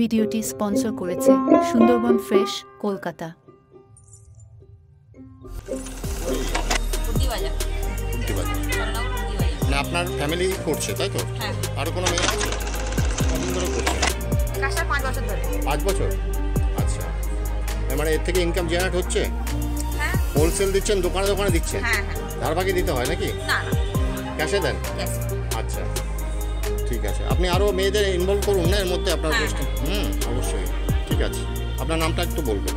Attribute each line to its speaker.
Speaker 1: ভিডিওটি স্পন্সর করেছে সুন্দরবন ফ্রেশ, কলকাতা।
Speaker 2: না আপনার ফ্যামিলি করছে তাই তো?
Speaker 3: হ্যাঁ।
Speaker 2: আরো কোনো মেয়ে আছে? কতদিন ধরে করছে?
Speaker 3: কাজটা 5 বছর ধরে।
Speaker 2: 5 বছর? আচ্ছা, মানে এর থেকে ইনকাম জেনারেট হচ্ছে?
Speaker 3: হ্যাঁ।
Speaker 2: হোলসেল দিচ্ছেন, দোকানে দোকানে দিচ্ছেন?
Speaker 3: হ্যাঁ হ্যাঁ।
Speaker 2: তার বাকি দিতে হয় নাকি?
Speaker 3: না না,
Speaker 2: ক্যাশে দেন?
Speaker 3: ক্যাশ।
Speaker 2: আচ্ছা ঠিক আছে, আপনি আরও মেয়েদের ইনভলভ করুন না এর মধ্যে আপনার
Speaker 3: হ্যাঁ,
Speaker 2: চেষ্টা। অবশ্যই। ঠিক আছে, আপনার নামটা একটু বলবেন।